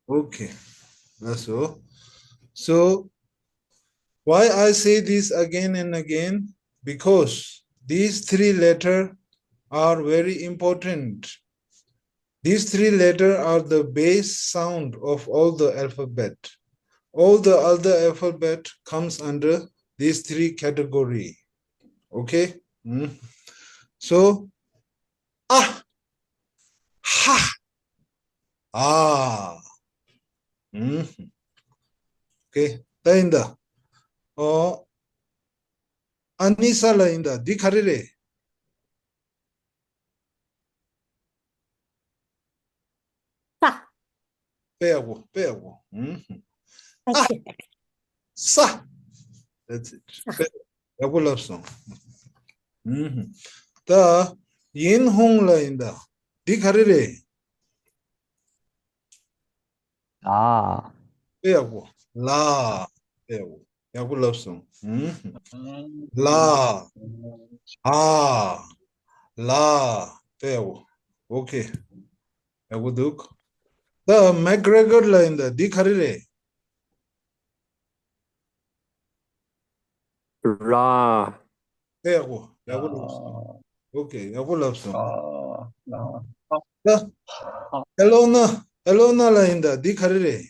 Okay. That's all. So why I say this again and again? Because these three letters are very important. These three letters are the base sound of all the alphabet. All the other alphabet comes under these three category. Okay? So, ah, ha, ah. Okay. 다인다. 아니살라인다. 니 가리래. 사. 빼하고. 아, 싸. That's it. 야구 랍송. 다 인홍라인다. 니 가리래. 아, 빼하고. 라. 빼하고. 야구 랍송. 라. 아. 라. 빼하고. 오케이. 야구 득. 다 맥그레거 라인다. 니 가리래. 라, 빼하고. 야구 랍송. 오케이. 야구 랍송. 자, 엘로나 라인다. 니 가리래.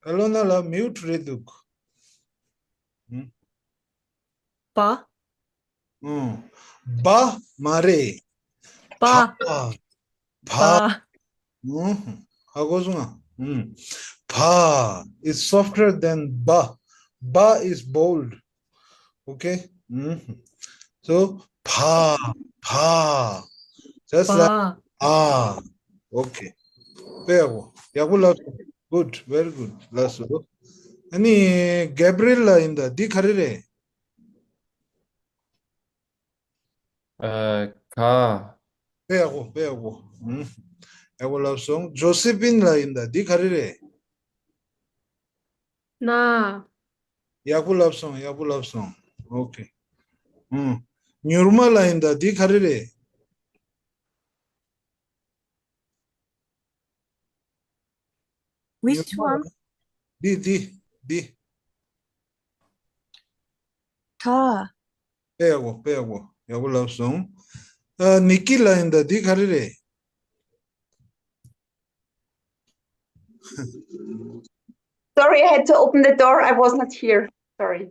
엘로나 라 뮤트 레둑. 바. 바 마레. 바. 바. 바. 하고중아. 바 is softer than ba. Ba is bold. Okay? So 바. Just like 바. ah. Okay. 빼하고. 야굴라. Good. Very good. Last one. 아니 게브릴라인다. 니 가리래. 가, 빼하고. 야굴라송. 조세핀 라인다. 니 가리래. 나. 야굴랍송. 오케이. 뉴르마 라인다. 니 가리래. Which one? 디. 다. 빼하고. 야굴랍송. 니키 라인다. 니 가리래. Sorry, I had to open the door. I was not here. Sorry.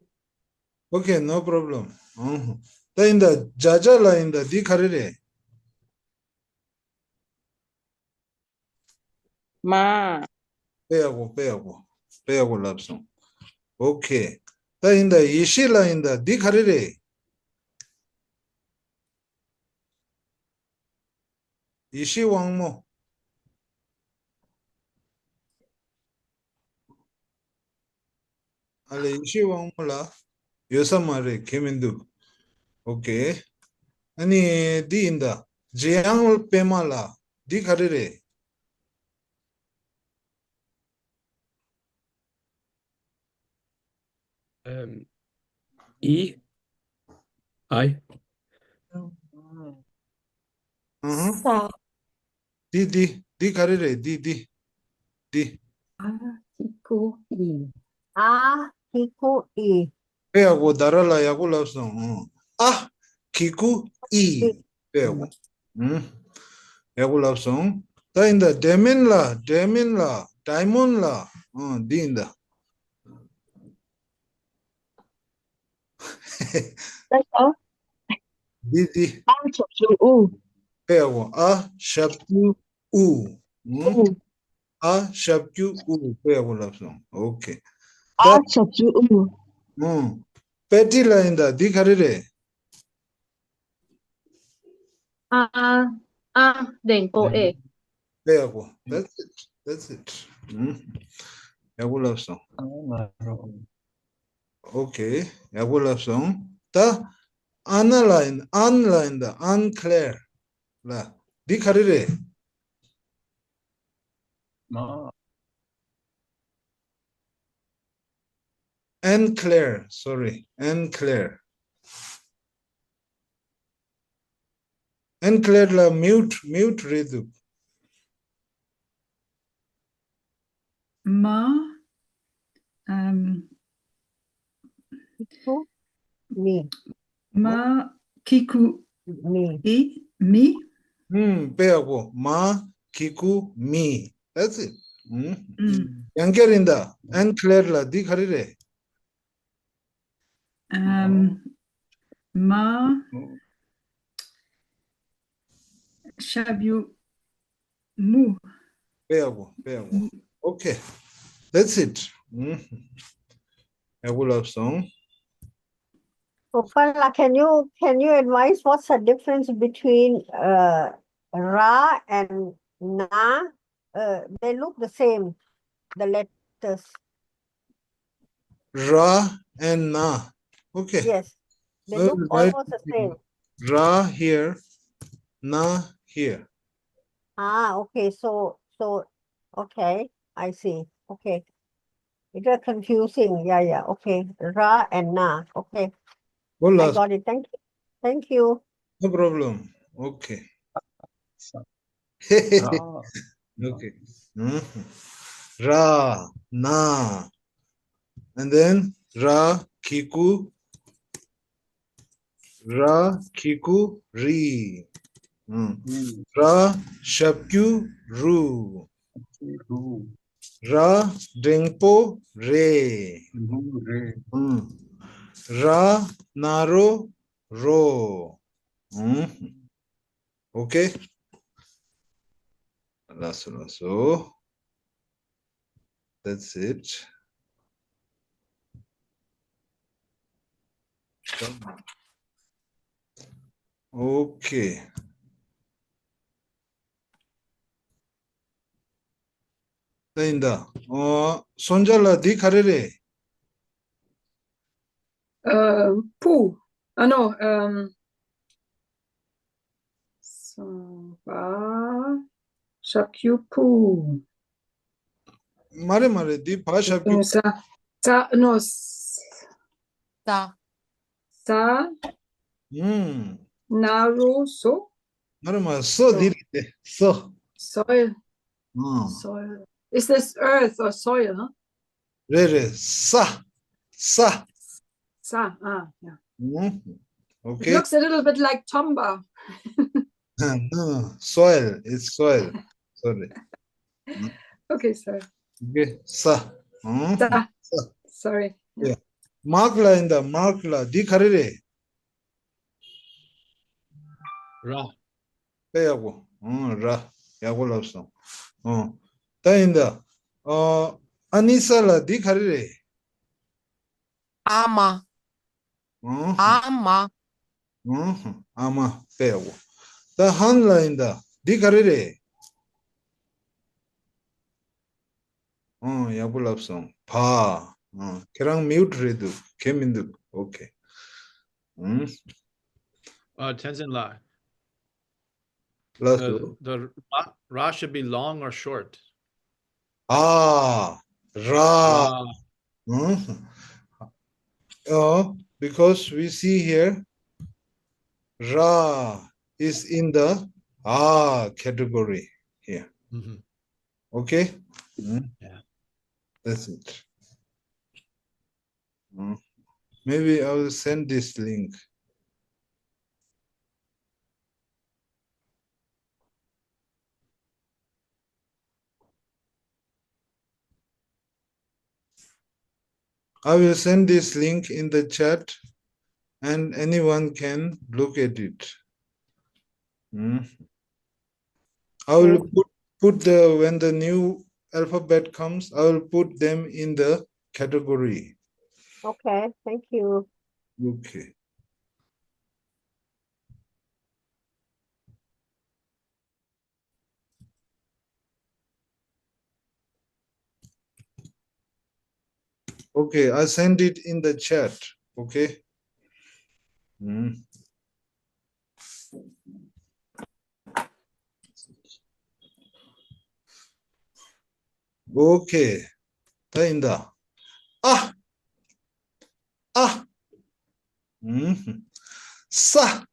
Okay, no problem. 다인다. 자자 라인다. 니 가리래. Ma. 빼하고 랍송. 오케이. 다인다. 이시 라인다. 니 가리래. 이시 왕모. 알레 이시 왕모라. 여사 말에 개민두. 오케이. 아니 디인다. 지양을 빼말라. 니 가리래. 이, 아이, 사. 디 가리래. 디. 기코 이. 아, 기코 이. 빼하고 나랄라 야구 랍송. 아, 기구 이. 빼하고. 야구 랍송. 다인다. 데민라. 다이몬라. 디인다. That's 디. all. 빼하고. 아, 샵규 우. 아, 샵규 우. 빼하고 랍송. 오케이. 빼티라인다. 디 가리래. 랭고 에. 빼하고. That's it. 야구 랍송. 오케이. 야구 랍송. 다 안라인다. 안클레어. 라. 디 가리래. Anne Claire, sorry, Anne Claire. Anne Claire la mute redu. Ma, Kiku, me, ma, kiku, me. me. 빼하고 마, 기구, 미. That's it. 연결인다. Anne Claire la di 가리래. Ma, shabu, mu. 빼하고. Okay. That's it. 야구 love song. So, Fala, can you advise what's the difference between Ra and Na? They look the same, the letters. Ra and Na. Okay. Yes, they Well, look right. almost the same. Ra here, Na here. Okay. So, okay, I see. Okay. It was confusing. Yeah. Okay. Ra and Na. Okay. I Hola. got it. Thank you. No problem. Okay. 아, Okay. Ra, Na. And then Ra, Kiku, Ri. Ra, Shapyu, Ru. 루, Ra, Dengpo, Re. 루, Ra, Naro, Ro. Okay. Lasso. That's it. Okay. 된다. 손잘라 네 가르래. Pu. No. So, Ba, Shakyu Pu. 말해. 네 바샤 뷰. No. Sa. Sa, Naro, So. 말해 써 So. 디리데. 써. Soil. Soil. Is this earth or soil? Huh? 레레 싸. Sa. Yeah. It Okay. looks a little bit like Tomba. No. Soil. It's soil. Sorry. Okay, sorry. Okay. 싸. Sa. Sorry. Yeah. 마크라인다. 마크라. 네 가르래. Ra. 빼하고. 라. 야골 없어. 다인다. 아니살라 네 가르래. Ama. Ama. 아마 빼하고. 다 한라인다. 네 가르래. 야골 없어. 바. 걔랑 미우트레도. 개민도. 오케이. Tenzin La. 라스. The Ra should be long or short. 라. Ra. Because we see here, Ra is in the category here. Okay? Yeah. That's it. Maybe I will send this link. I will send this link in the chat and anyone can look at it. I will put when the new alphabet comes, I will put them in the category. Okay, thank you. Okay. Okay, I send it in the chat. Okay. Okay. 다인다. Ah. Mhm. Sa.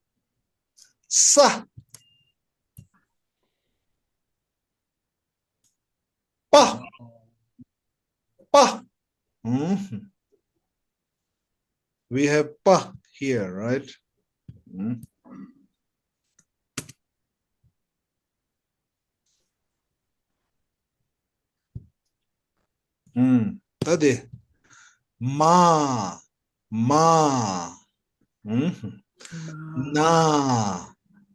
Sa. Pa. Pa. Mhm. We have pa here, right? Mhm. Tadi. Ma. Ma. Mhm. Na.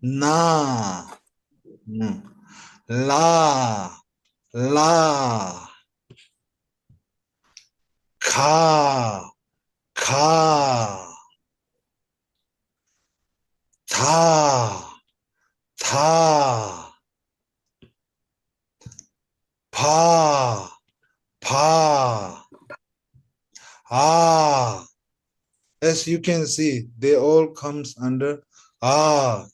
Na. La. La. Ka. Ka. Ta. Ta. Pa. Pa. Ah. As you can see, they all comes under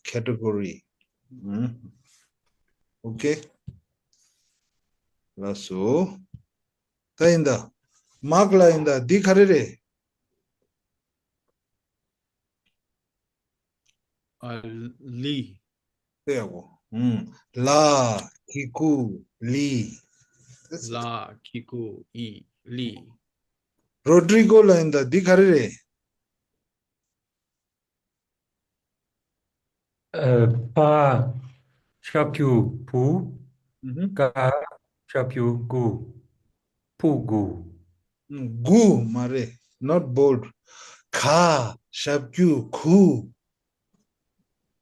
category. Okay. So, tainda magla inda dikarere. Li. There go. La, kiku, li. That's it. La, kiku, i, li. Rodrigo la inda dikarere. Pa Shapyu Pu Mhm. Ka Shapyu Gu Pugu. Gu mare, not bold. Ka, shabkyu, ku.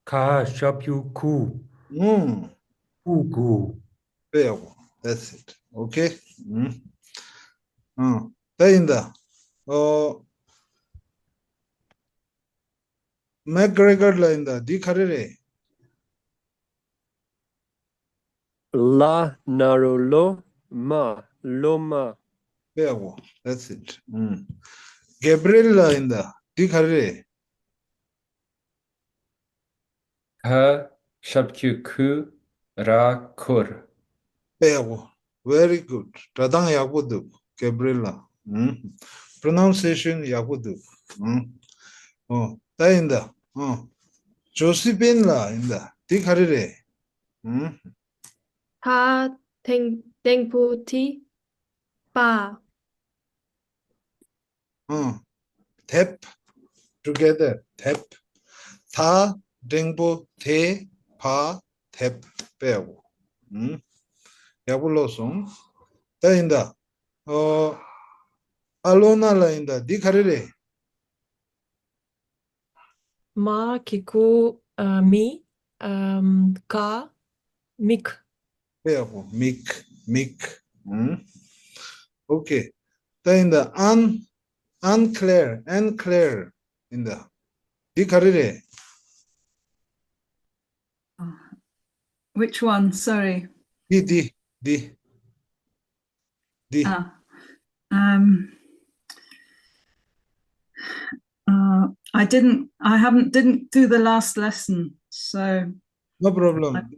Ka Shapyu Ku Pugu. There go. That's it. Okay. Tainda. McGregor la inda dikarere. La Narolo Ma Loma. There go. That's it. Gabriel la inda dikarere. Ka Shapyu Ku Ra Kur. There go. Very good. Tadang yagudu. Gabriela. Pronunciation yagudu. Tainda. Josephine la inda dikarere. Pa Tengpu Ti Pa. Tap together. Tap. Ta dengbo te pa tap 빼고. 야불로송. 따인다. 알로나라인다. 디카레레. Ma Kiku Mi Ka Mik. 빼고. 믹. 오케이. 따인다. Claire. 인다. 디카레레. Which one? Sorry. 디. Ah. I didn't do the last lesson, so No problem.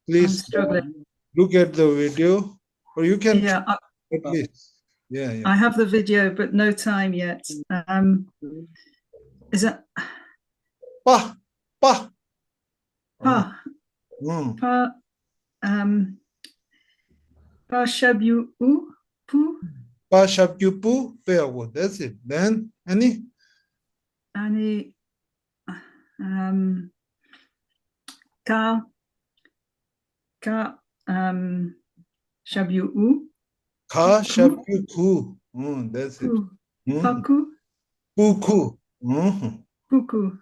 Please struggling. look at the video, or you can Yeah, at least. Yeah. I have the video, but no time yet. Is it Pa. Pa? Mm. Pa Pa Shabyu U Pu Pa shabkyupu 빼하고. That's it. Then any Ani Ka Shabyu U ka shabkyuku. That's it. Pu Paku Puku. Puku.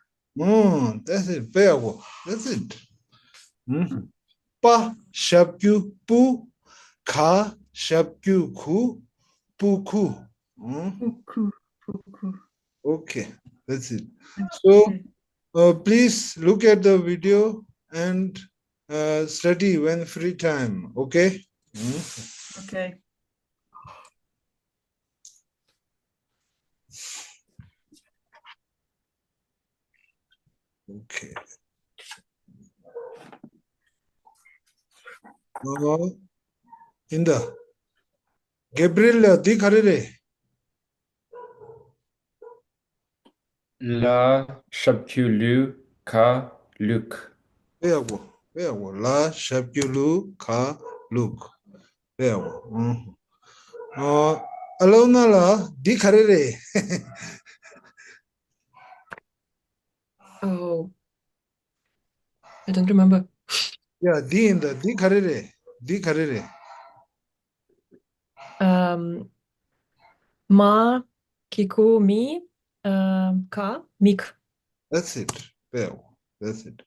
That's it. 빼하고. That's it. Pa shabkyupu. Ka shabkyuku. Puku. Puku. Okay. That's it. So please look at the video and study when free time. Okay. Okay. Okay. Inda. Gabriel di karere. La Shapkulu Ka Luk. 배우고 라 샵규루 카 룩 배우고 알로나라 디카레레 Oh, I don't remember. 야 디인다 디카레레 Ma Kiku Mi Ka Mik. that's it 배우고 that's it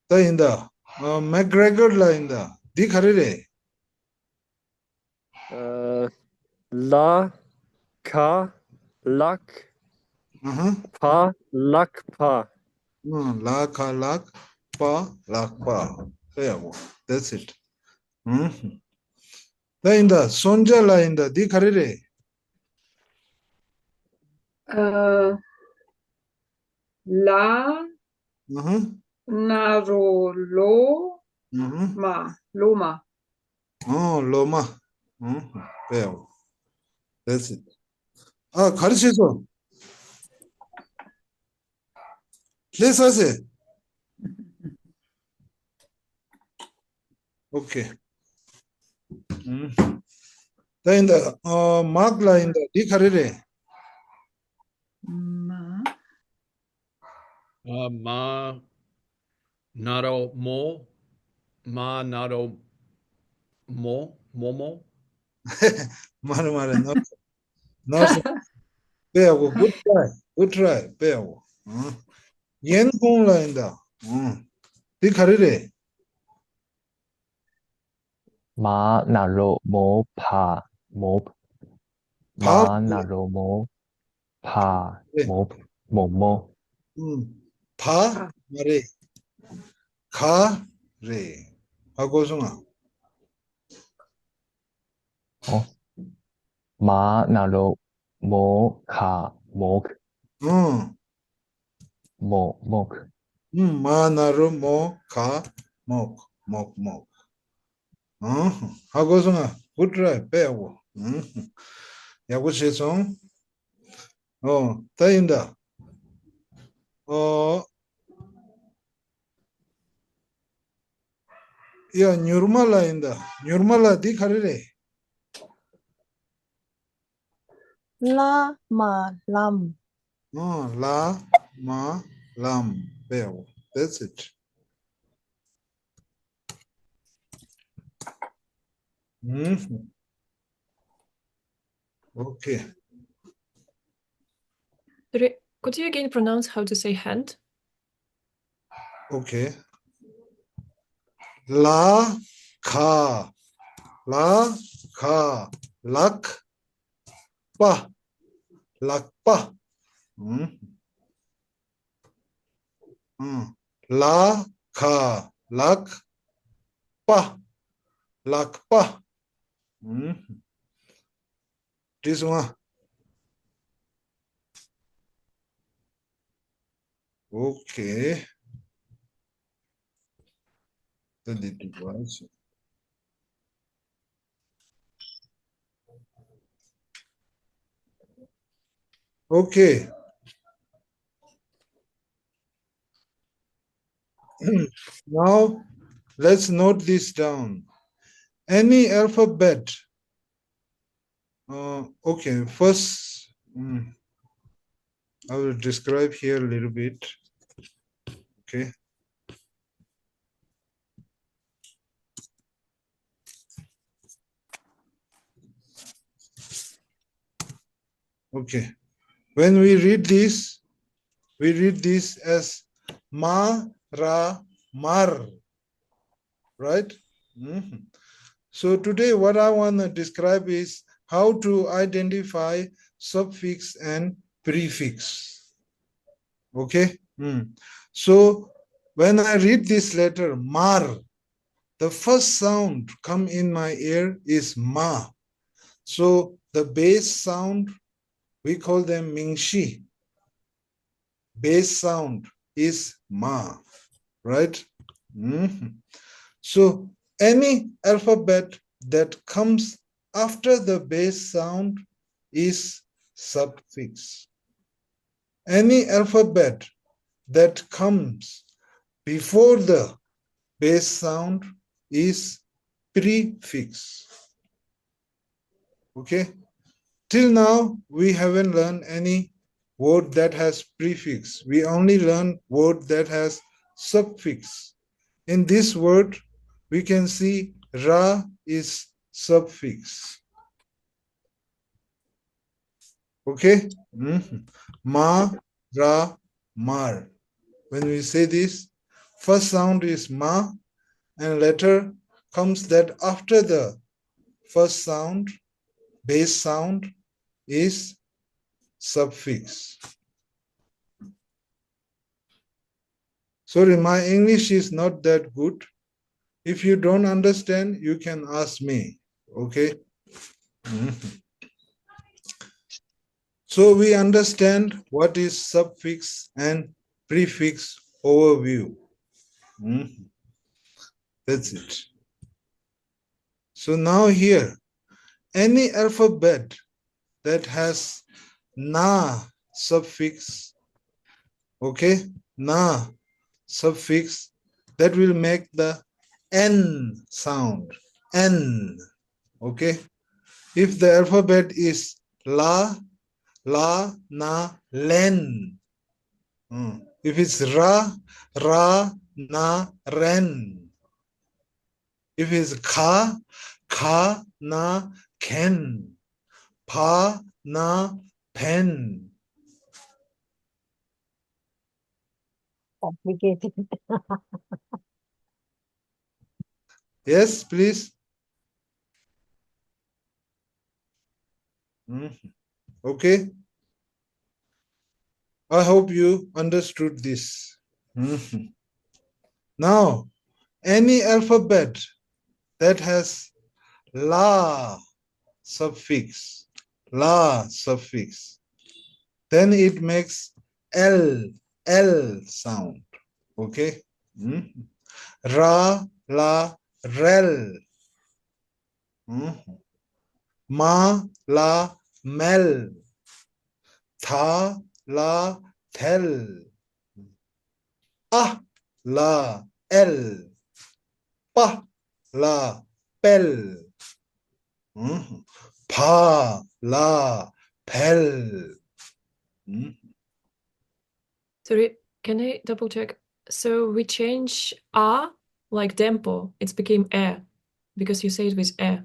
따인다 맥그레거 라인다 디카레레 La Ka Lak Pa Lak Pa. 라카락 파 락파 배우고 that's it 따인다 손자 라인다 디카레레 La Narolo Ma Loma. 로마 배우고 that's it 가르쳐줘 Let's say. Okay. Then the mark line the dikarere. Ma. Ma Naro Mo. Ma Naro Mo. Momo. Mare no 배우고 good try 배우고 yen 공 line the dikarere. Ma naro mo pa mo ma naro mo pa mo mo 파 마레 가레 하고송아 ma naro mo ka mo mo 마나로 모가 목 하고송아 good try 배우고 야구 세송 따인다 야 뉴르말라인다 뉴르말라 디카레레 La Ma Lam. 라 마 람 배우고 that's it okay Could you again pronounce how to say hand? okay 라 카 락 빠 락빠 라 카 락 빠 락빠 this one okay then it was okay now let's note this down any alphabet okay first I will describe here a little bit okay okay when we read this as ma ra mar right so today what I want to describe is how to identify suffix and prefix okay so when I read this letter mar the first sound come in my ear is ma so the base sound we call them mingshi base sound is ma right so any alphabet that comes after the base sound is suffix. Any alphabet that comes before the base sound is prefix. Okay? Till now, we haven't learned any word that has prefix. We only learn word that has suffix. In this word, we can see ra is suffix. Okay? Ma, ra, mar. When we say this, first sound is ma, and later comes that after the first sound, base sound is suffix. Sorry, my English is not that good. If you don't understand, you can ask me. Okay? So we understand what is suffix and prefix overview. That's it. So now here, any alphabet that has na suffix, okay, na suffix, that will make the n sound, n, okay. If the alphabet is la, la, na, len. If it's ra, ra, na, ren. If it's ka, ka, na, ken. Pa, na, pen. Complicated. Yes, please. Okay. I hope you understood this. Now, any alphabet that has la suffix, then it makes L sound. Okay? Ra, la, rel. Ma, la, mel. Tha, la, tel. Ah, la, el. Pa, la, pel. Pa, la, pel. Sorry, can I double check? So we change a like tempo. It's became e because you say it with e.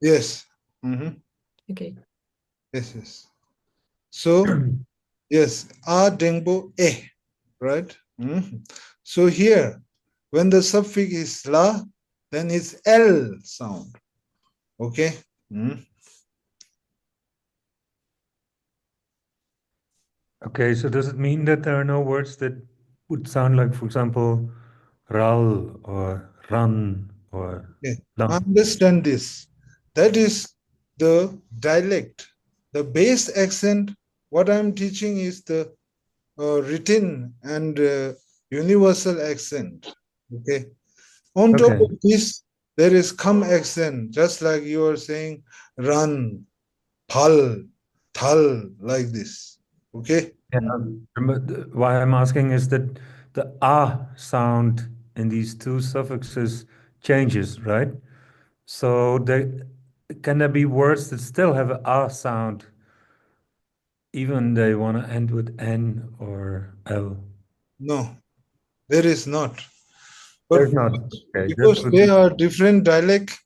Yes. Okay. Yes. So, yes, a dengbo e, right? So here, when the suffix is la, then it's L sound. Okay? Okay, so does it mean that there are no words that would sound like, for example, ral or ran or I understand this. That is the dialect. The base accent, what I'm teaching is the written and universal accent. Okay. On top of this, there is come accent, just like you are saying run, thal, thal, like this. Okay. Yeah, but why I'm asking is that the ah sound in these two suffixes changes, right? So can there be words that still have an ah sound, even they want to end with n or l? No, there is not. But There's not. Okay, because they are different dialect,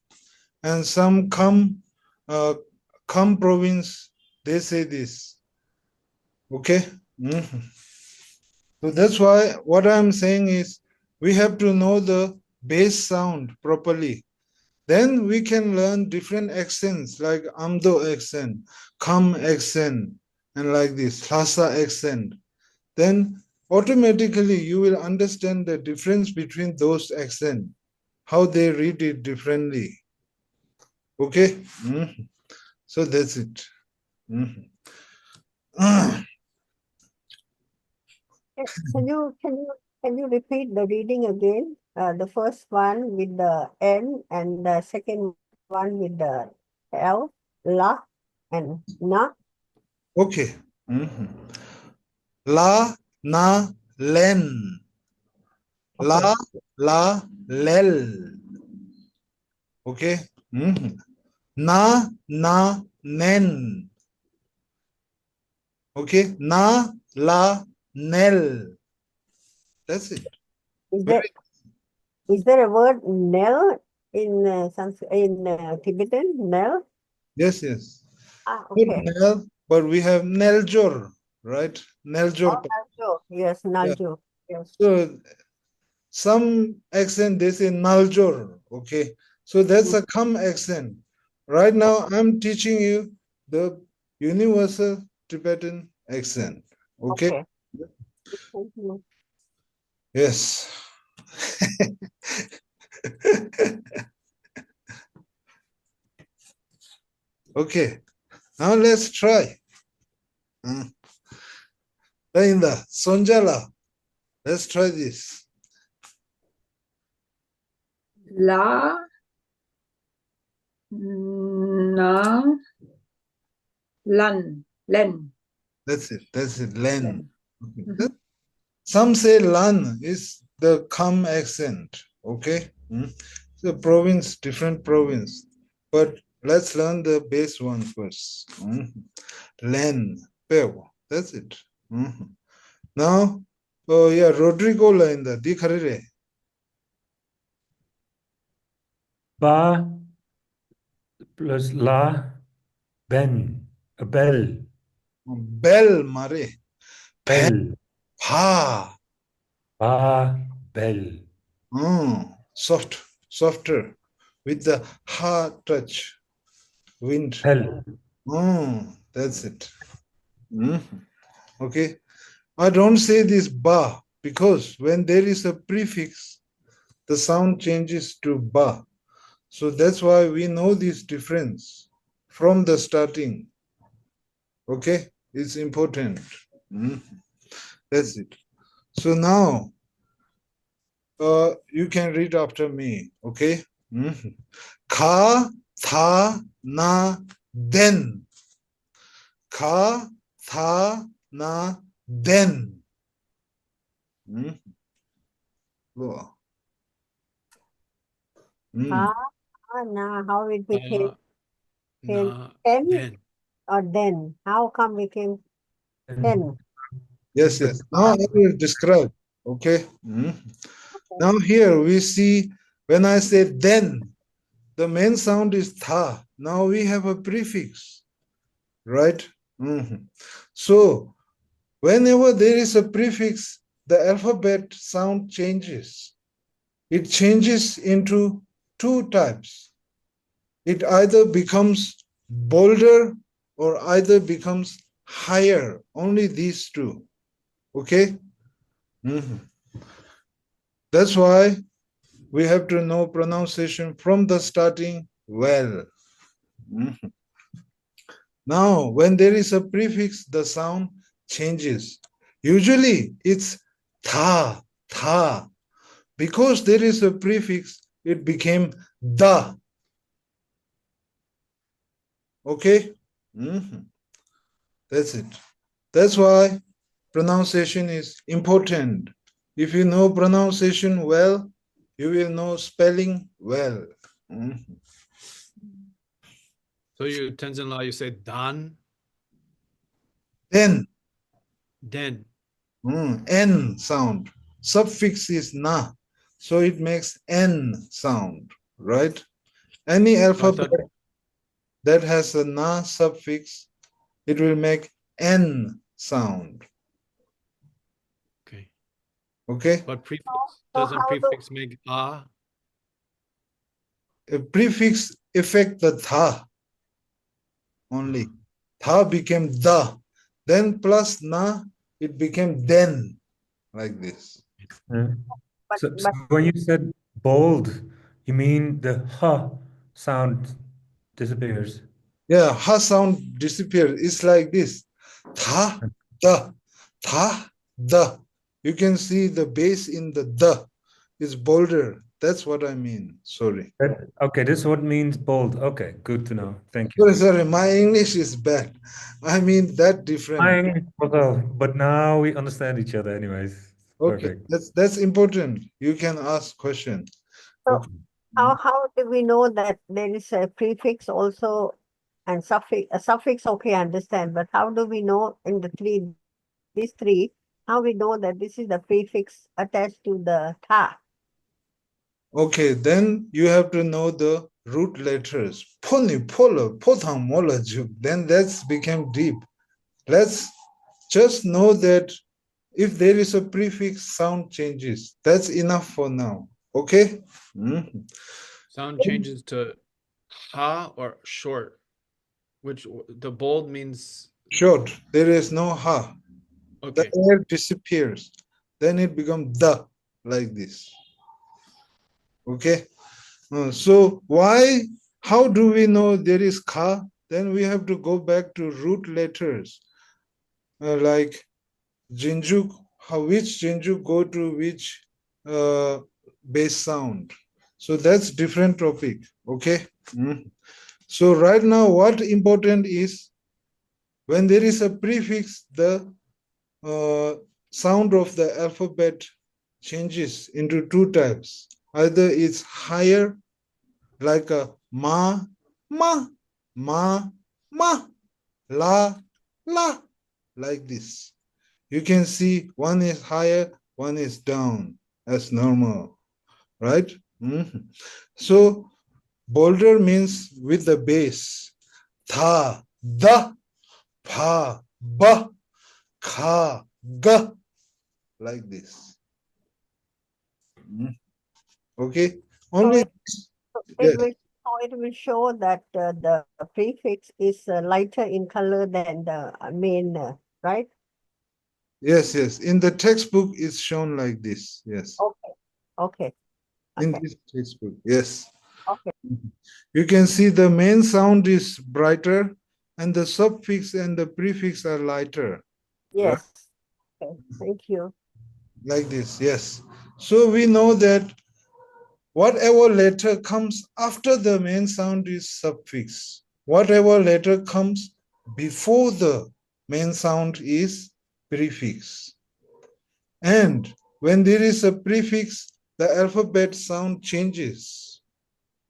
and some come province, they say this. Okay. So that's why what I'm saying is we have to know the base sound properly. Then we can learn different accents like Amdo accent, Kam accent, and like this, Lhasa accent. Then automatically you will understand the difference between those accents, how they read it differently. Okay? So that's it. Can you repeat the reading again? The first one with the N and the second one with the L, la, and na. Okay. Mhm. La, na, len. La, la, lel. Okay. Mhm. Na, na, nen. Okay. Na, la, nel. That's it. Is there a word nel in Tibetan? Nel? Yes, yes. Ah, Not okay. nel, but we have neljor, right? Neljor. Oh, Naljo. Yes, Naljo. Yes. So some accent they say naljor. Okay. So that's a come accent. Right now I'm teaching you the universal Tibetan accent. Okay. Thank you. Yes. Okay. Now let's try. Lainda, Sonjala. Let's try this. La, na, lan, len. That's it. That's it. Len. Okay. Mhm. Some say lan is the come accent. Okay. So province, different province. But let's learn the base one first. Len. Pew. That's it. Now, oh yeah, Rodrigo la in the Dikharire. Ba plus la, ben, a bell. Bell mare. Bell. Pa. Ba, bell. Softer, with the ha touch. Wind. Hell. That's it. Okay. I don't say this ba because when there is a prefix, the sound changes to ba. So that's why we know this difference from the starting. Okay. It's important. That's it. So now, you can read after me. Okay. Ka, tha, na, den. Ka, tha, na, den. Go. Now how it became Na, 10 den. or then? How come became 10? Yes, yes. Now I will describe. Okay. Now here we see when I say then, the main sound is tha. Now we have a prefix, right? So whenever there is a prefix, the alphabet sound changes. It changes into two types. It either becomes bolder or either becomes higher. Only these two. Okay? That's why we have to know pronunciation from the starting well. Now, when there is a prefix, the sound changes. Usually it's tha, tha. Because there is a prefix, it became da. Okay? That's it. That's why pronunciation is important. If you know pronunciation well, you will know spelling well. So you Tenzin La, you say dan, Then, den. N sound. Suffix is na, so it makes N sound, right? Any alphabet that has a na suffix, it will make N sound. Okay. Okay? But prefix, doesn't prefix make a? A prefix affect the tha only. Tha became da. Then plus na, it became den, like this. So when you said bold, you mean the ha sound disappears. Yeah, ha sound disappears. It's like this. Tha, da, tha, da. You can see the bass in the da is bolder. That's what I mean. Sorry. Okay, this is what means bold. Okay, good to know. Thank you. Sorry, my English is bad. I mean that different. But now we understand each other anyways. Okay, Perfect. that's important. You can ask question. So Okay. how do we know that there is a prefix also and suffix? A suffix, okay, I understand, but how do we know in these three, how we know that this is the prefix attached to the ta? Okay, then you have to know the root letters. Poni, pola, potang, mola, juk. Then that's become deep. Let's just know that if there is a prefix, sound changes. That's enough for now. Okay? Mhm. Sound changes to ha or short, which the bold means Short. There is no ha. okay. The air disappears. Then it becomes the, like this. Okay? So how do we know there is ka? Then we have to go back to root letters. Like Jinjuk, which Jinjuk go to which base sound. So that's different topic. Okay? So right now what important is when there is a prefix, the sound of the alphabet changes into two types. Either it's higher, like a ma, ma, ma, ma, la, la, like this. You can see one is higher, one is down, as normal, right? So bolder means with the bass. Tha, da, pa, ba, ka, ga, like this. Okay, only It will show that the prefix is lighter in color than the main, right? Yes. In the textbook, it's shown like this. Yes. Okay. In this textbook, yes. Okay. You can see the main sound is brighter and the suffix and the prefix are lighter. Yes. Okay. Thank you. Like this, yes. So we know that whatever letter comes after the main sound is suffix. Whatever letter comes before the main sound is prefix. And when there is a prefix, the alphabet sound changes,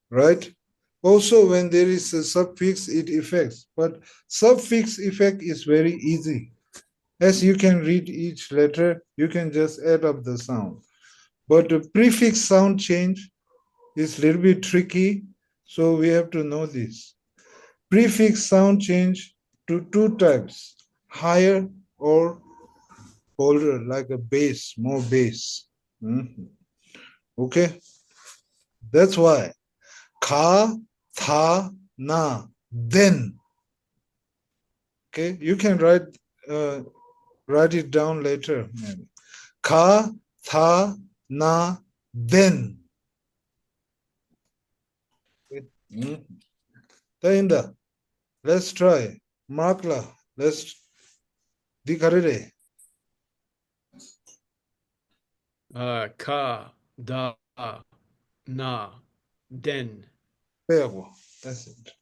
right? Also, when there is a suffix, it affects. But suffix effect is very easy. As you can read each letter, you can just add up the sound. But the prefix sound change is a little bit tricky, so we have to know this. Prefix sound change to two types, higher or bolder, like a bass, more bass. Okay? That's why ka, tha, na, then. Okay, you can write it down later. Ka, tha, na, then. Tainda, let's try. Markla, let's dikarire. Ka, da, na, den. There we go. That's it.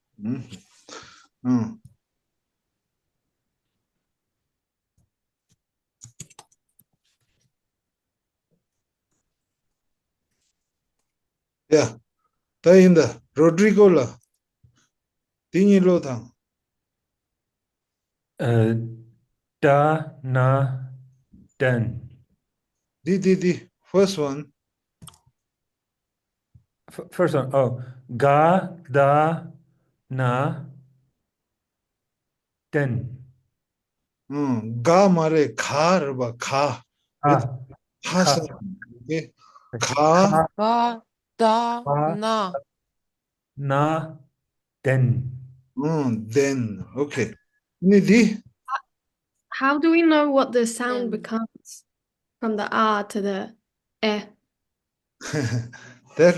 Yeah. Tainda, Rodrigo la. Tingi lo thang. Da, na, den. Di. First one. First one. Oh, ga, da, na, den. Ga mare khar ba kha. Ka. Okay. Ka. Ga, da, na. Na, den. Then. Okay. Nidhi. How do we know what the sound becomes from the ah to the eh? That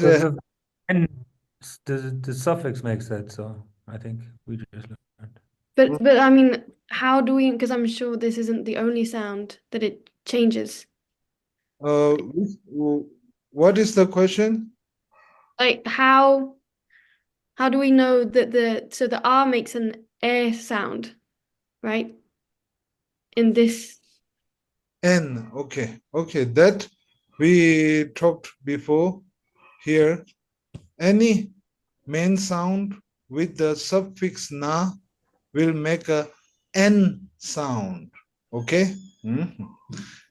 the suffix makes that, so I think we just learned. But I mean, how do we? Because I'm sure this isn't the only sound that it changes. What is the question? Like how do we know that the R makes an air sound, right? In this. N, okay, that we talked before. Here, any main sound with the suffix na will make a N sound, okay?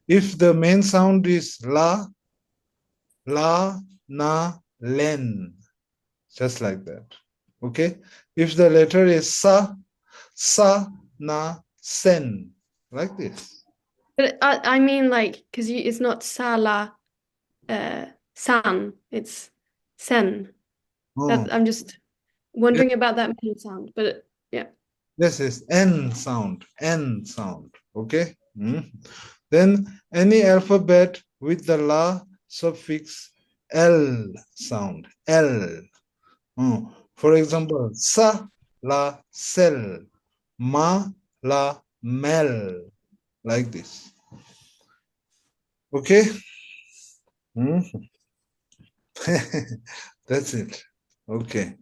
If the main sound is la, na, len, just like that, okay? If the letter is sa, na, sen, like this. But I mean, like, because it's not sala, san, it's sen. I'm just wondering about that main sound, but yeah. This is N sound, okay? Then any alphabet with the la suffix L sound, L. For example, sa, la, sel, ma, la, mel, like this. Okay? That's it. Okay.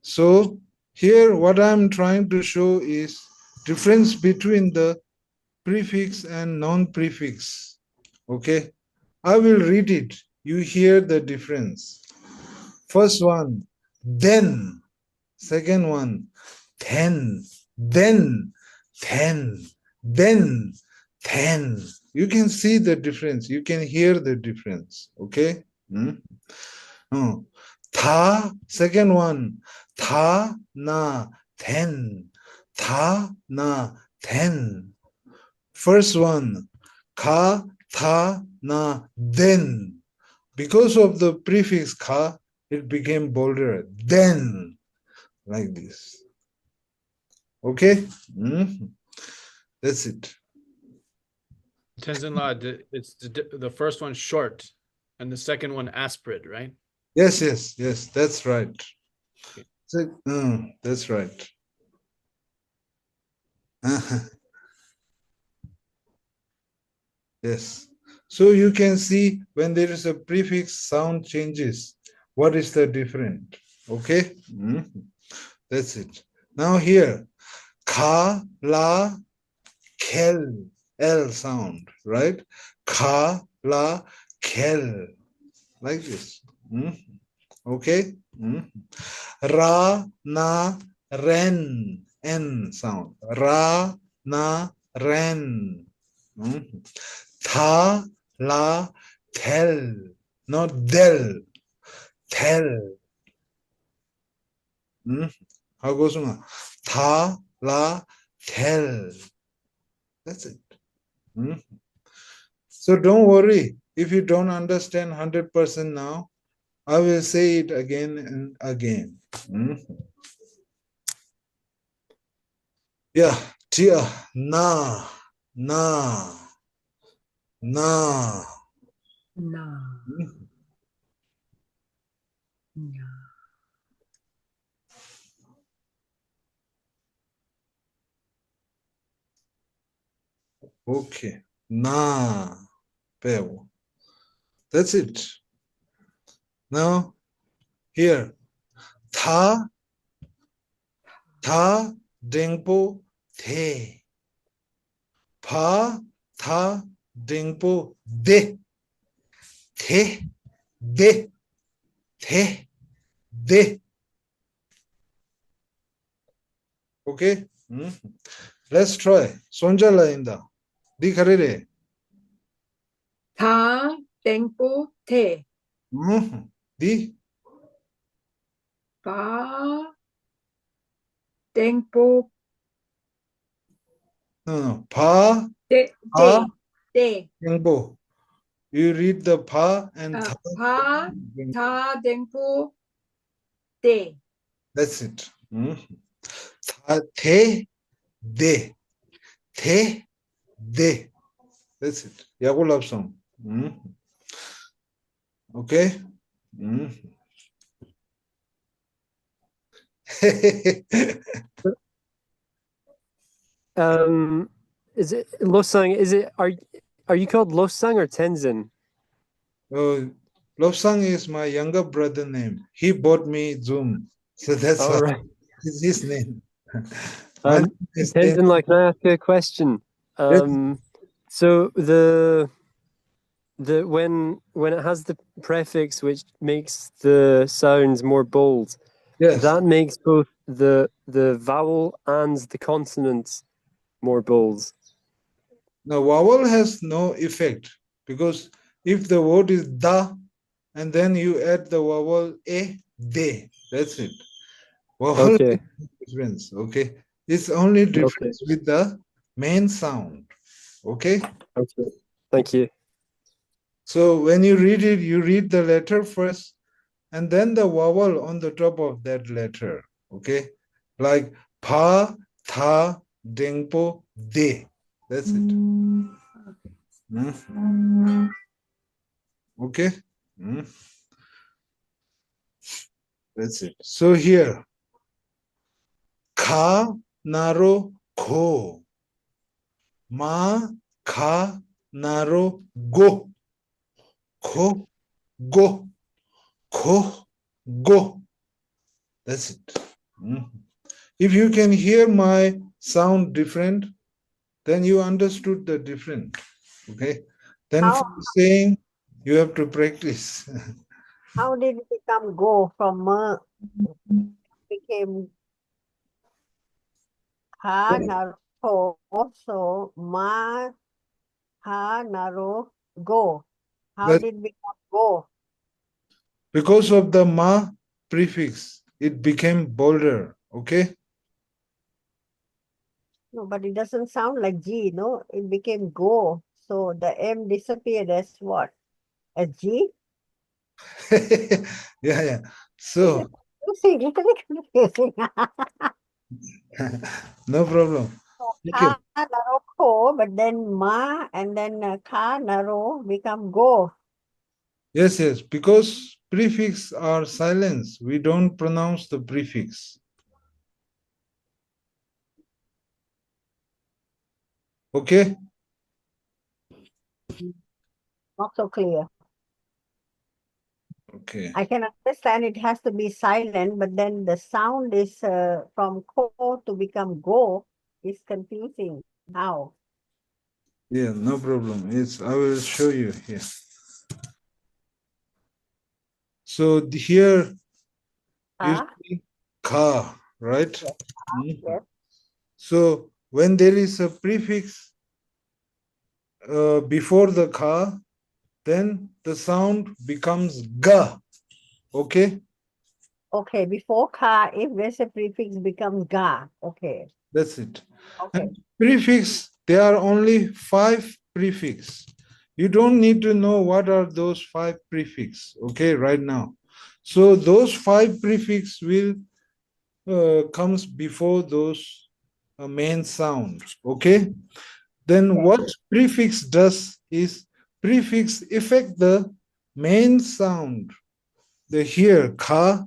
So here what I'm trying to show is difference between the prefix and non-prefix. Okay. I will read it. You hear the difference. First one, then. Second one, then. Then. You can see the difference. You can hear the difference. Okay. Tha, second one, tha, na, then. Tha, na, then. First one, ka, tha, na, then. Because of the prefix ka, it became bolder. Then, like this. Okay? That's it. Tenzin La, it's the first one short and the second one aspirate, right? Yes, that's right. That's right. Yes. So you can see when there is a prefix, sound changes. What is the difference? Okay? That's it. Now here, ka, la, kel, L sound, right? Ka, la, kel, like this. Okay? Ra, na, ren, N sound. Ra, na, ren. Tha, la, tel, not del, tel. How goes on? Tha, la, tel. That's it. So don't worry if you don't understand 100% now. I will say it again and again. Yeah, tia, na. Okay, na, pew. That's it. Now, here, tha, dengpo, the. Pa, tha, dengpo, de. The, de. Okay? Let's try. Sonjala inda. Di karere. Tha, dengpo, te. Di. Pa, dengpo. No. Pa, De. dengpo. You read the pa and tha. Pa, tha, dengpo, te. That's it. Tha, the, de. The, de. That's it. Yagulab song. Okay? Is it Losang? Are you called Losang or Tenzin? Oh, Lobsang is my younger brother name. He bought me Zoom. So that's All why right. it's his name. My name is Tenzin, like, can I ask you a question? So when it has the prefix which makes the sounds more bold, yes, that makes both the vowel and the consonants more bold. now vowel has no effect because if the word is da and then you add the vowel a, de, that's it. Vowel Okay. has no difference, okay? It's only difference with the main sound, okay? Okay. Thank you. So when you read the letter first and then the vowel on the top of that letter, okay? Like pa, tha, dengpo, de. That's it. Okay? That's it. So here, kha, naro, ko. Ma, kha, naro, go. Ko, go. Ko, go. That's it. If you can hear my sound different, then you understood the difference. Okay? Then for saying, you have to practice. How did it become go from became ha naro? So ma ha naro go. How That- did it become go? Because of the ma prefix, it became bolder. Okay? No, but it doesn't sound like G, no? It became go. So the M disappeared as what? As G? Yeah. So, Confusing, confusing. no problem. Okay. Ka naro ko, but then ma and then ka naro become go. Yes, because prefix are silence. We don't pronounce the prefix. Okay? Not so clear. Okay. I can understand it has to be silent, but then the sound is from ko to become go is confusing. How? Yeah, no problem. I will show you here. So here you see ka, right? Yes. So when there is a prefix before the ka, then the sound becomes ga. Okay? Okay, before ka, if there's a prefix becomes ga. Okay. That's it. Okay. And prefix, there are only 5 prefix. You don't need to know what are those 5 prefix, okay, right now. So those 5 prefix will comes before those main sound, okay? Then what prefix does is prefix affect the main sound. The here, ka,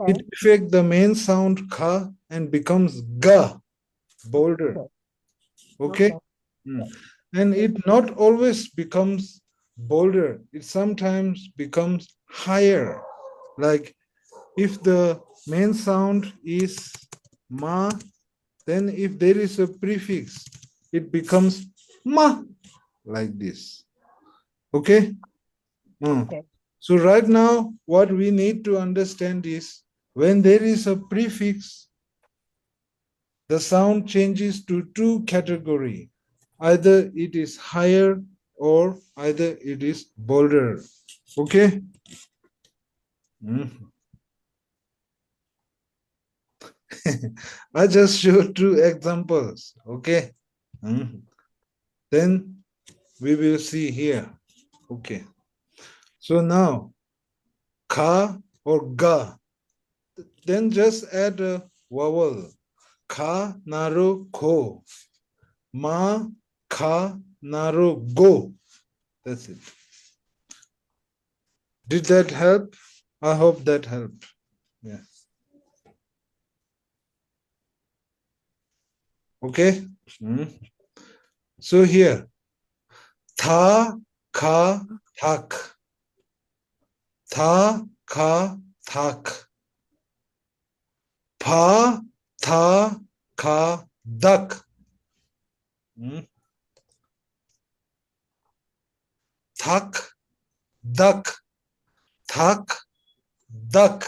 it affect the main sound ka and becomes ga, bolder. Okay? And it not always becomes bolder. It sometimes becomes higher. Like if the main sound is ma, then if there is a prefix, it becomes ma, like this. Okay? So right now, what we need to understand is when there is a prefix, the sound changes to 2 categories. Either it is higher or either it is bolder. Okay? I just showed 2 examples. Okay? Then we will see here. Okay. So now, ka or ga. Then just add a vowel. Ka, naro, ko. Ma, ka, naro, go. That's it. Did that help? I hope that helped. Yeah. Okay. So here, tha, ka, thak. Tha, kha, thak. Pa, tha, kha, dak. Thak, dak. Thak, dak.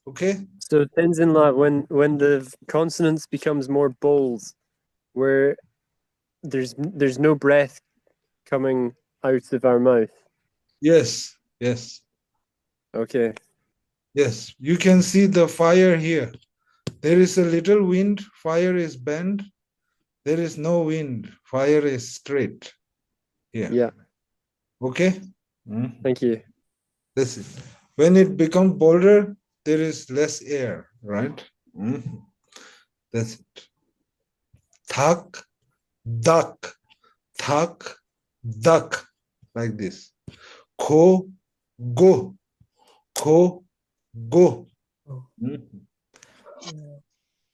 Okay? So Tenzin La, when the consonants becomes more bold, where there's no breath coming out of our mouth. Yes, yes, Okay. yes. You can see the fire here. There is a little wind, fire is bent. There is no wind, fire is straight. Here. Yeah. Okay? Thank you. That's it. When it becomes bolder, there is less air, right? That's it. Thak, dak, thak, dak, like this. Kho, go, kho, go.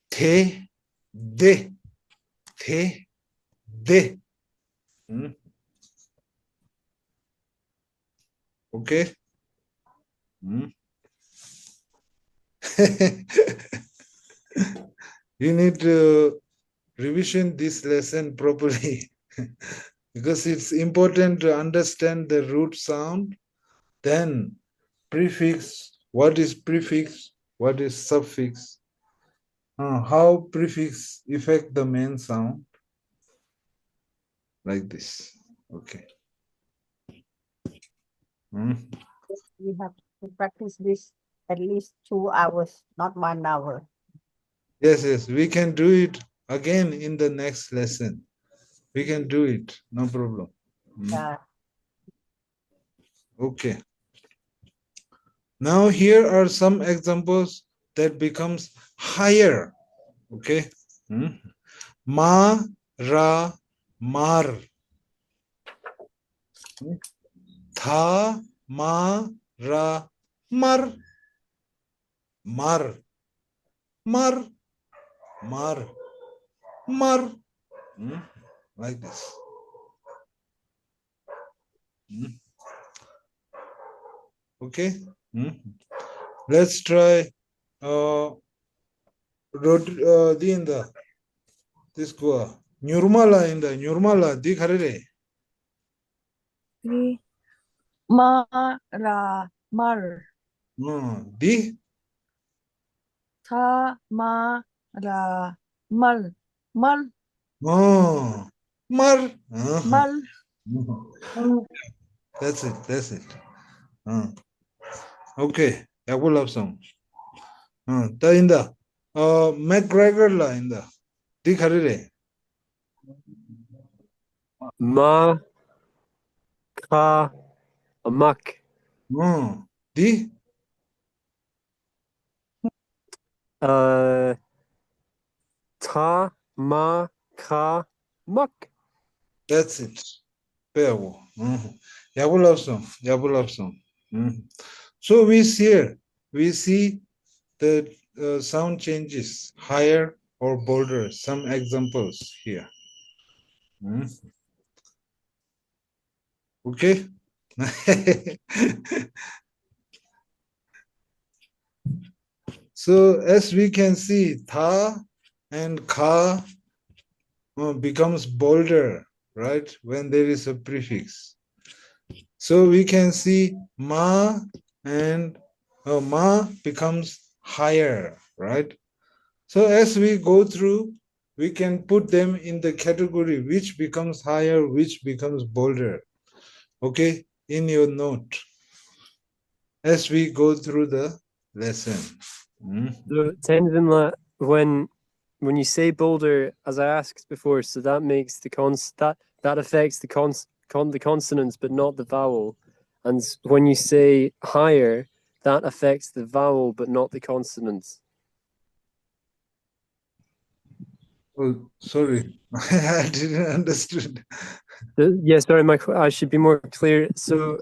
The, de, the, de. Okay? You need to revision this lesson properly because it's important to understand the root sound, then prefix, what is prefix, what is suffix, how prefix affect the main sound, like this. Okay. We have to practice this at least 2 hours, not 1 hour. Yes, yes, we can do it again in the next lesson. We can do it, no problem. Yeah. Okay. Now here are some examples that becomes higher. Okay. Ma, ra, mar. Tha, ma, ra, mar. Mar. Mar. Mar. Mar. Like this. Okay. Let's try di inda this go Nurmala inda Nurmala di kharire Ma ra mar. Di Tha ma ra mal. Mal. Mar Mal. That's it, that's it. Okay, Yakul song. Ta inda McGregor la inda di kharire Ma, ka, amak. Di Ta, ma, ka, mak. That's it. Pewo. Yakul song. Yakul song. So we see the sound changes higher or bolder. Some examples here. Okay. So as we can see, tha and kha becomes bolder, right? When there is a prefix. So we can see ma and ma becomes higher, right? So as we go through, we can put them in the category which becomes higher, which becomes bolder. Okay, in your note. As we go through the lesson. So Tenzin La, when you say bolder, as I asked before, so that makes the that affects the consonants but not the vowel. And when you say higher, that affects the vowel but not the consonants. Oh, sorry, I didn't understand. Yeah, sorry, I should be more clear. So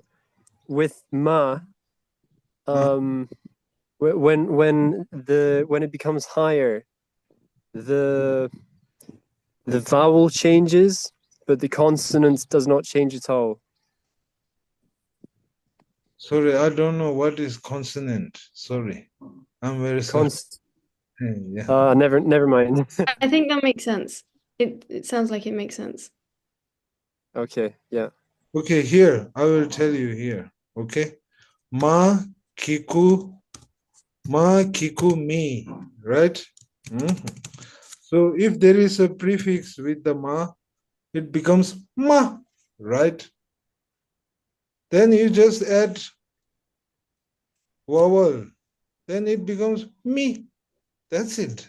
with ma, when it becomes higher, the vowel changes, but the consonant does not change at all. Sorry, I don't know what is consonant. Sorry. I'm very sorry. Yeah. Never mind. I think that makes sense. It sounds like it makes sense. Okay, yeah. Okay, here, I will tell you here. Okay. Ma, kiku, mi, right? So if there is a prefix with the ma, it becomes ma, right? Then you just add vowel, then it becomes me. That's it.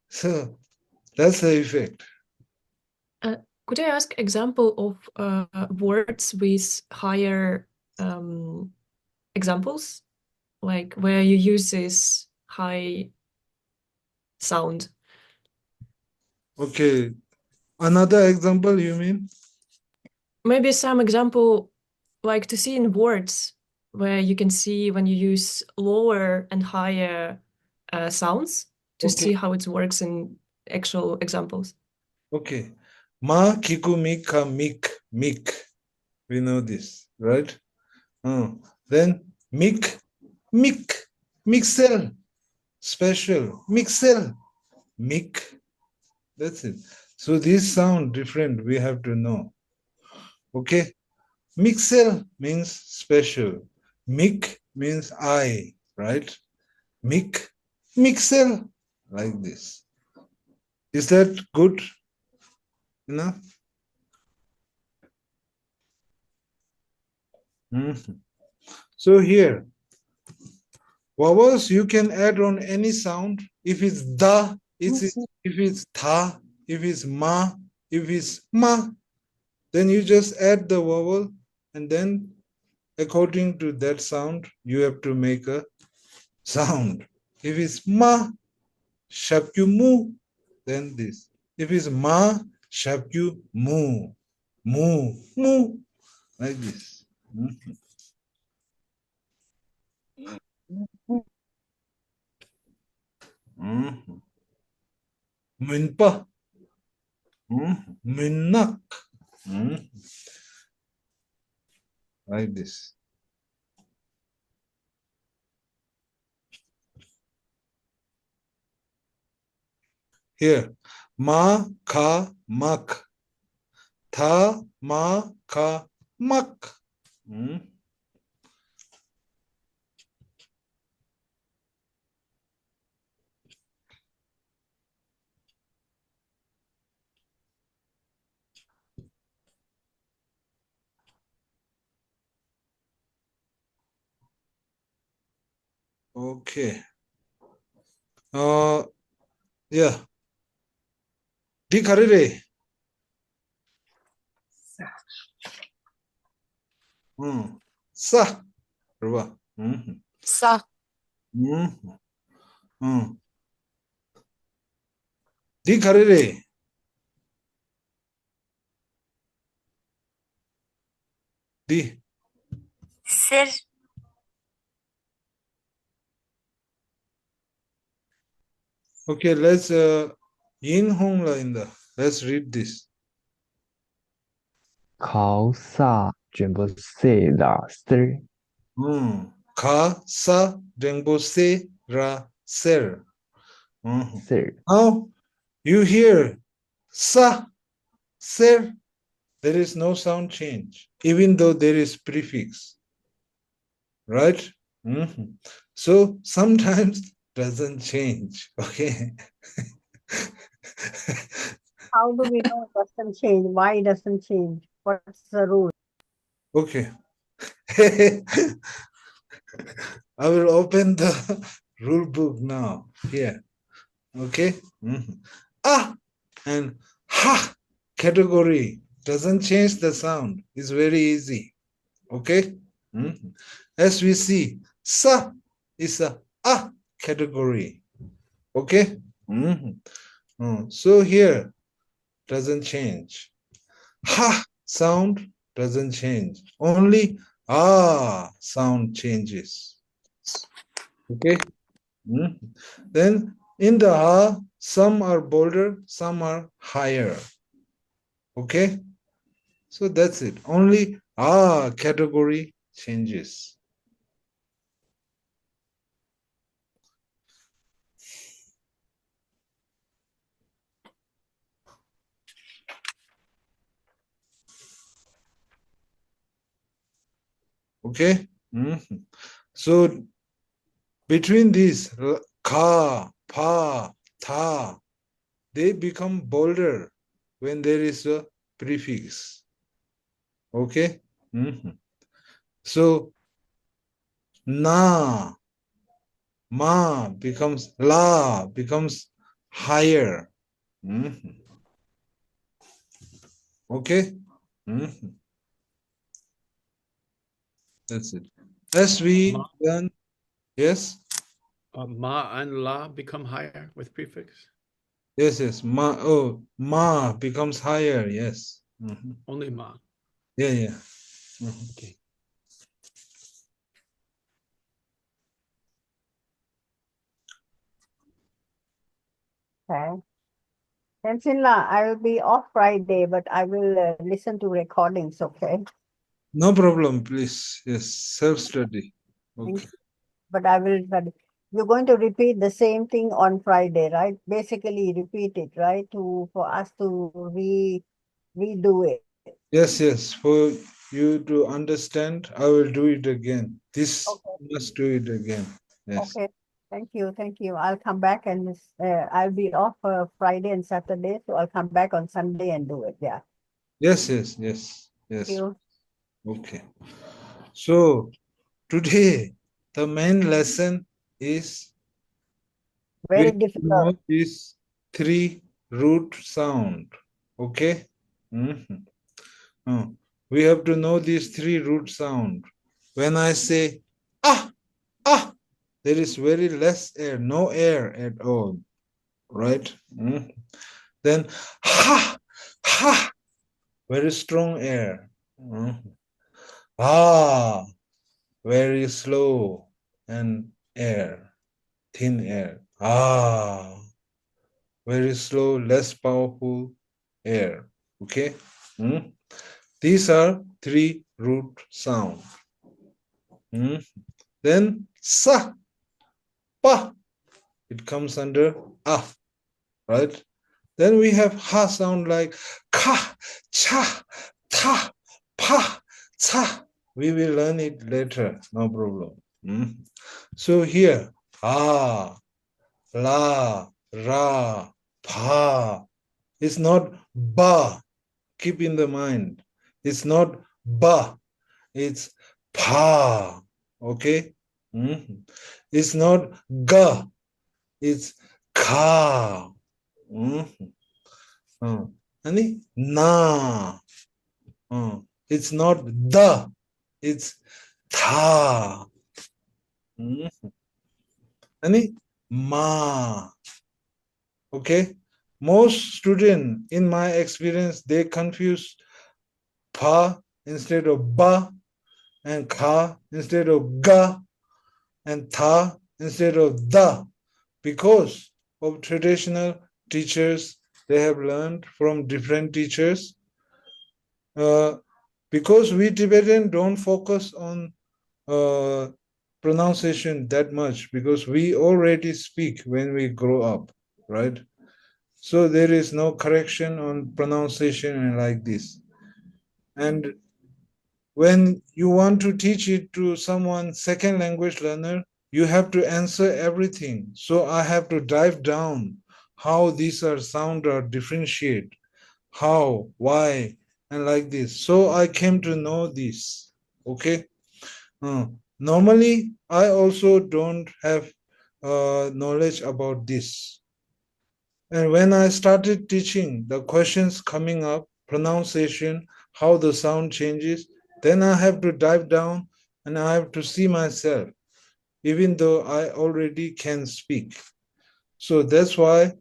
So that's the effect. Could I ask example of words with higher examples, like where you use this high sound? Okay. Another example, you mean? Maybe some example, like to see in words where you can see when you use lower and higher sounds to see how it works in actual examples. Okay. Ma, kiku, mika, mik. We know this, right? Then mik, mixel, special, mixel, mik. That's it. So these sound different. We have to know. Okay. Mixel means special. Mik means I, right? Mik, mixel, like this. Is that good enough? So here, vowels you can add on any sound. If it's da, if it's tha, if it's ma, if it's ma, then you just add the vowel, and then according to that sound, you have to make a sound. If it's ma, shapyu mu, then this. If it's ma, shapyu mu, mu, like this. Minpa, minnak, like this. Here, ma, ka, mak. Tha, ma, ka, mak. Okay. Yeah. Di karire. Sa. Ruba. Sa. Di karire. Di. Sir. Okay, let's yin hong la in the. Let's read this. 考萨卷不塞拉丝 Ka sa jengbo se ra ser. Ser. Now you hear sa ser. There is no sound change, even though there is prefix. Right? So sometimes doesn't change. Okay. How do we know it doesn't change? Why it doesn't change? What's the rule? Okay. I will open the rule book now. Here. Okay. Ah and ha category doesn't change the sound. It's very easy. Okay. As we see, sa is a category. Okay. So here doesn't change. Ha sound doesn't change. Only sound changes. Okay. Then in the some are bolder, some are higher. Okay. So that's it. Only category changes. Okay. So between these ka, pa, tha, they become bolder when there is a prefix. Okay. So na, ma becomes la, becomes higher. Okay. That's it. As we learn, yes. Ma and la become higher with prefix. Yes. Ma becomes higher. Yes. Only ma. Yeah. Okay. Okay. Tenzin-la, I will be off Friday, but I will listen to recordings, okay? No problem, please. Yes, self-study. Thank Okay. you. But I will study. You're going to repeat the same thing on Friday, right? Basically repeat it, right? For us to redo it. Yes. For you to understand, I will do it again. This must do it again. Yes. Okay. Thank you. I'll come back and I'll be off Friday and Saturday, so I'll come back on Sunday and do it. Yeah. Yes. Thank you. Okay. So today the main lesson is Very we difficult. know this 3 root sound. Okay. We have to know these 3 root sound. When I say ah, there is very less air, no air at all, right? Then ha, very strong air. Ah, very slow and air, thin air. Ah, very slow, less powerful air. Okay. These are 3 root sound. Then sa, pa, it comes under ah, right? Then we have ha sound like ka, cha, ta, pa, cha. We will learn it later, no problem. So here, ah, la, ra, pa. It's not ba. Keep in the mind. It's not ba. It's pa. Okay? It's not ga. It's ka. And na. It's not the. It's tha. And ma. Okay? Most students, in my experience, they confuse pa instead of ba, and ka instead of ga, and tha instead of da, because of traditional teachers they have learned from different teachers. Because we Tibetan don't focus on pronunciation that much, because we already speak when we grow up, right? So there is no correction on pronunciation and like this. And when you want to teach it to someone, second language learner, you have to answer everything. So I have to dive down how these are sound or differentiate, how, why, and like this. So I came to know this. Okay. Normally, I also don't have knowledge about this. And when I started teaching, the questions coming up, pronunciation, how the sound changes, then I have to dive down and I have to see myself, even though I already can speak. So that's why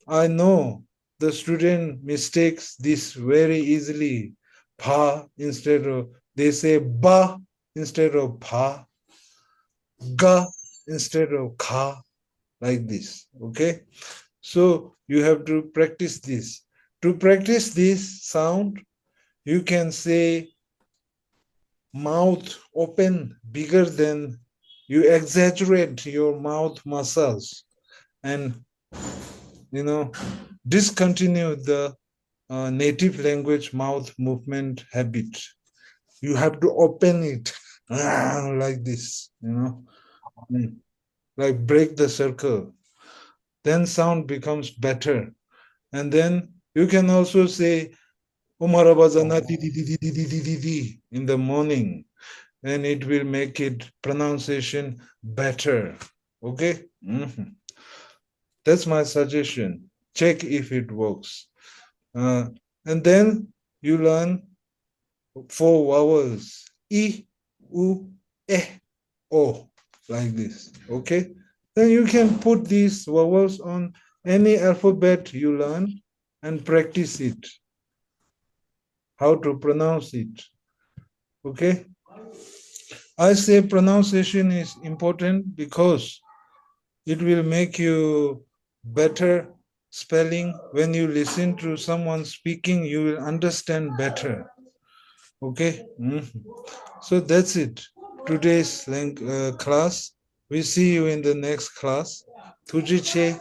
I know the student mistakes this very easily. Pa instead of, they say ba instead of pa, ga instead of ka, like this. Okay. So you have to practice this. To practice this sound, you can say mouth open bigger than, you exaggerate your mouth muscles and, discontinue the native language mouth movement habit. You have to open it like this, like break the circle. Then sound becomes better. And then you can also say Umar Abazana in the morning, and it will make it pronunciation better. Okay? That's my suggestion. Check if it works. And then you learn 4 vowels. I, U, E, O, like this. Okay? Then you can put these vowels on any alphabet you learn and practice it. How to pronounce it. Okay? I say pronunciation is important because it will make you better spelling. When you listen to someone speaking, you will understand better. Okay? So that's it. Today's class. We see you in the next class. Tujiche,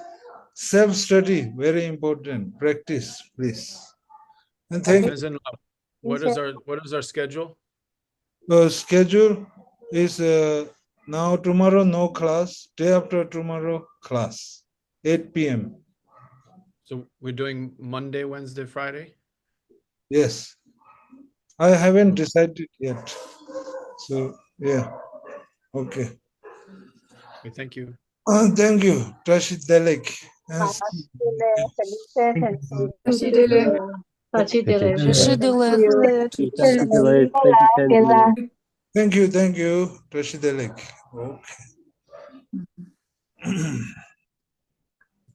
self-study, very important. Practice, please. And thank you. As in, what is our schedule? The schedule is now tomorrow no class, day after tomorrow class, 8 p.m. So we're doing Monday, Wednesday, Friday? Yes. I haven't decided yet. So yeah. Okay. Okay, thank you. Thank you, Rashid Dalek. Thank you, Rashid Dalek. Okay.